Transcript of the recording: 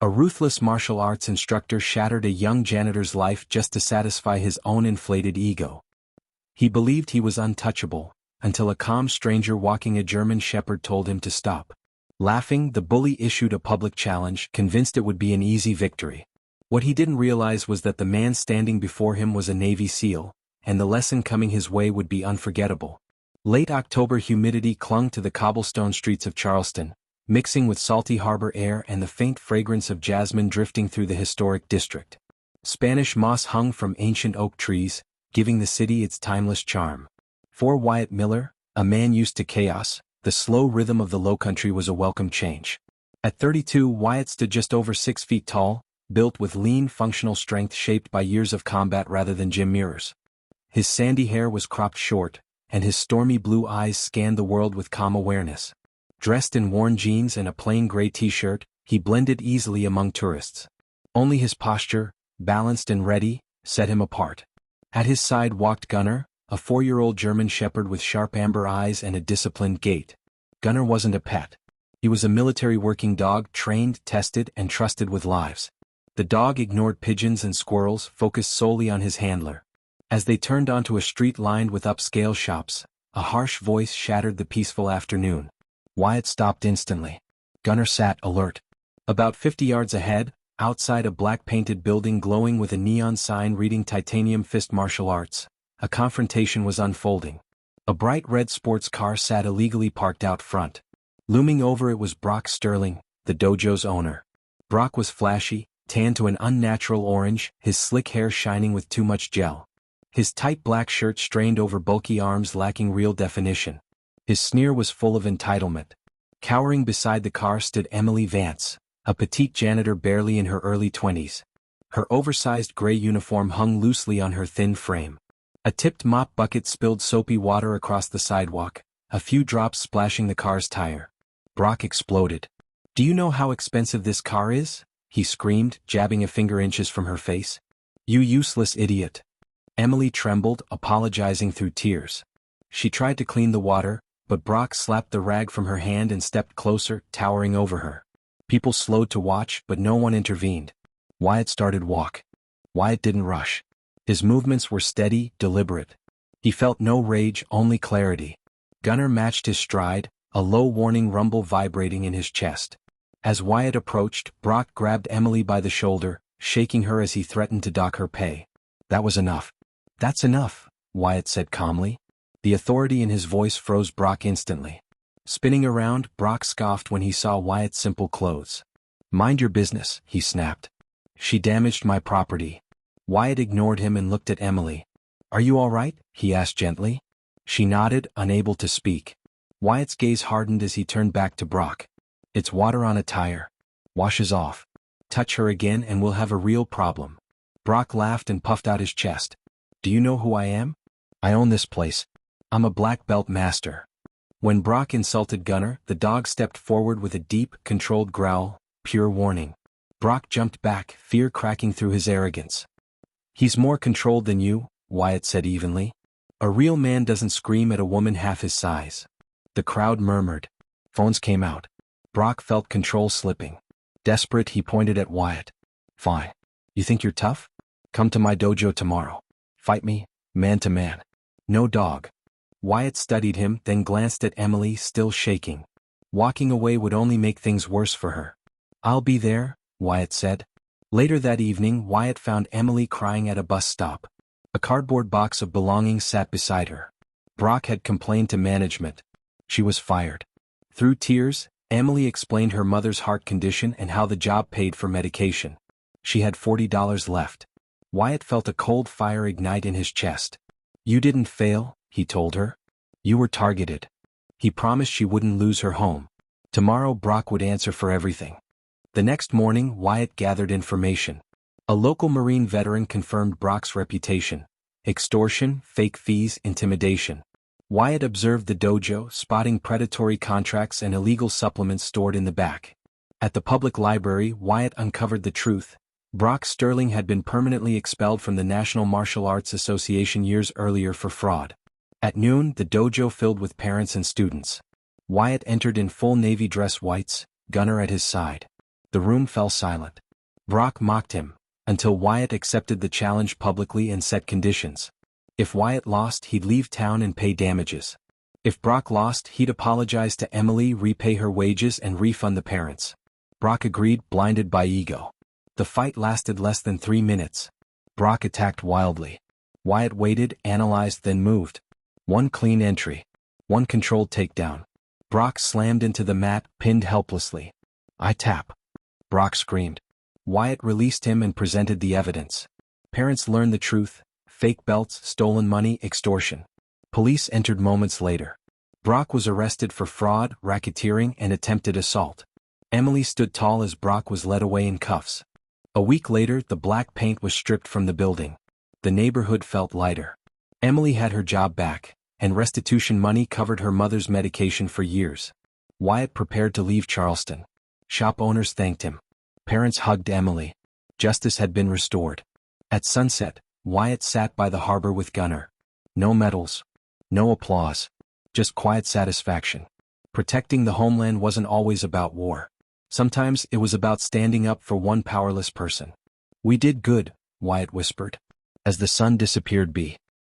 A ruthless martial arts instructor shattered a young janitor's life just to satisfy his own inflated ego. He believed he was untouchable, until a calm stranger walking a German shepherd told him to stop. Laughing, the bully issued a public challenge, convinced it would be an easy victory. What he didn't realize was that the man standing before him was a Navy SEAL, and the lesson coming his way would be unforgettable. Late October humidity clung to the cobblestone streets of Charleston, mixing with salty harbor air and the faint fragrance of jasmine drifting through the historic district. Spanish moss hung from ancient oak trees, giving the city its timeless charm. For Wyatt Miller, a man used to chaos, the slow rhythm of the Lowcountry was a welcome change. At 32, Wyatt stood just over 6 feet tall, built with lean, functional strength shaped by years of combat rather than gym mirrors. His sandy hair was cropped short, and his stormy blue eyes scanned the world with calm awareness. Dressed in worn jeans and a plain gray t-shirt, he blended easily among tourists. Only his posture, balanced and ready, set him apart. At his side walked Gunnar, a 4-year-old German shepherd with sharp amber eyes and a disciplined gait. Gunnar wasn't a pet. He was a military working dog, trained, tested, and trusted with lives. The dog ignored pigeons and squirrels, focused solely on his handler. As they turned onto a street lined with upscale shops, a harsh voice shattered the peaceful afternoon. Wyatt stopped instantly. Gunnar sat alert. About 50 yards ahead, outside a black-painted building glowing with a neon sign reading Titanium Fist Martial Arts, a confrontation was unfolding. A bright red sports car sat illegally parked out front. Looming over it was Brock Sterling, the dojo's owner. Brock was flashy, tanned to an unnatural orange, his slick hair shining with too much gel. His tight black shirt strained over bulky arms lacking real definition. His sneer was full of entitlement. Cowering beside the car stood Emily Vance, a petite janitor barely in her early 20s. Her oversized gray uniform hung loosely on her thin frame. A tipped mop bucket spilled soapy water across the sidewalk, a few drops splashing the car's tire. Brock exploded. "Do you know how expensive this car is?" he screamed, jabbing a finger inches from her face. "You useless idiot." Emily trembled, apologizing through tears. She tried to clean the water, but Brock slapped the rag from her hand and stepped closer, towering over her. People slowed to watch, but no one intervened. Wyatt started walk. Wyatt didn't rush. His movements were steady, deliberate. He felt no rage, only clarity. Gunnar matched his stride, a low warning rumble vibrating in his chest. As Wyatt approached, Brock grabbed Emily by the shoulder, shaking her as he threatened to dock her pay. "That was enough." "That's enough," Wyatt said calmly. The authority in his voice froze Brock instantly. Spinning around, Brock scoffed when he saw Wyatt's simple clothes. "Mind your business," he snapped. "She damaged my property." Wyatt ignored him and looked at Emily. "Are you all right?" he asked gently. She nodded, unable to speak. Wyatt's gaze hardened as he turned back to Brock. "It's water on a tire. Washes off. Touch her again and we'll have a real problem." Brock laughed and puffed out his chest. "Do you know who I am? I own this place. I'm a black belt master." When Brock insulted Gunnar, the dog stepped forward with a deep, controlled growl, pure warning. Brock jumped back, fear cracking through his arrogance. "He's more controlled than you," Wyatt said evenly. "A real man doesn't scream at a woman half his size." The crowd murmured. Phones came out. Brock felt control slipping. Desperate, he pointed at Wyatt. "Fine. You think you're tough? Come to my dojo tomorrow. Fight me, man to man. No dog." Wyatt studied him, then glanced at Emily, still shaking. Walking away would only make things worse for her. "I'll be there," Wyatt said. Later that evening, Wyatt found Emily crying at a bus stop. A cardboard box of belongings sat beside her. Brock had complained to management. She was fired. Through tears, Emily explained her mother's heart condition and how the job paid for medication. She had $40 left. Wyatt felt a cold fire ignite in his chest. "You didn't fail," he told her. "You were targeted." He promised she wouldn't lose her home. Tomorrow Brock would answer for everything. The next morning, Wyatt gathered information. A local Marine veteran confirmed Brock's reputation: extortion, fake fees, intimidation. Wyatt observed the dojo, spotting predatory contracts and illegal supplements stored in the back. At the public library, Wyatt uncovered the truth. Brock Sterling had been permanently expelled from the National Martial Arts Association years earlier for fraud. At noon, the dojo filled with parents and students. Wyatt entered in full navy dress whites, Gunnar at his side. The room fell silent. Brock mocked him, until Wyatt accepted the challenge publicly and set conditions. If Wyatt lost, he'd leave town and pay damages. If Brock lost, he'd apologize to Emily, repay her wages and refund the parents. Brock agreed, blinded by ego. The fight lasted less than 3 minutes. Brock attacked wildly. Wyatt waited, analyzed, then moved. One clean entry. One controlled takedown. Brock slammed into the mat, pinned helplessly. "I tap." Brock screamed. Wyatt released him and presented the evidence. Parents learned the truth: fake belts, stolen money, extortion. Police entered moments later. Brock was arrested for fraud, racketeering, and attempted assault. Emily stood tall as Brock was led away in cuffs. A week later, the black paint was stripped from the building. The neighborhood felt lighter. Emily had her job back, and restitution money covered her mother's medication for years. Wyatt prepared to leave Charleston. Shop owners thanked him. Parents hugged Emily. Justice had been restored. At sunset, Wyatt sat by the harbor with Gunner. No medals. No applause. Just quiet satisfaction. Protecting the homeland wasn't always about war. Sometimes it was about standing up for one powerless person. "We did good," Wyatt whispered. As the sun disappeared.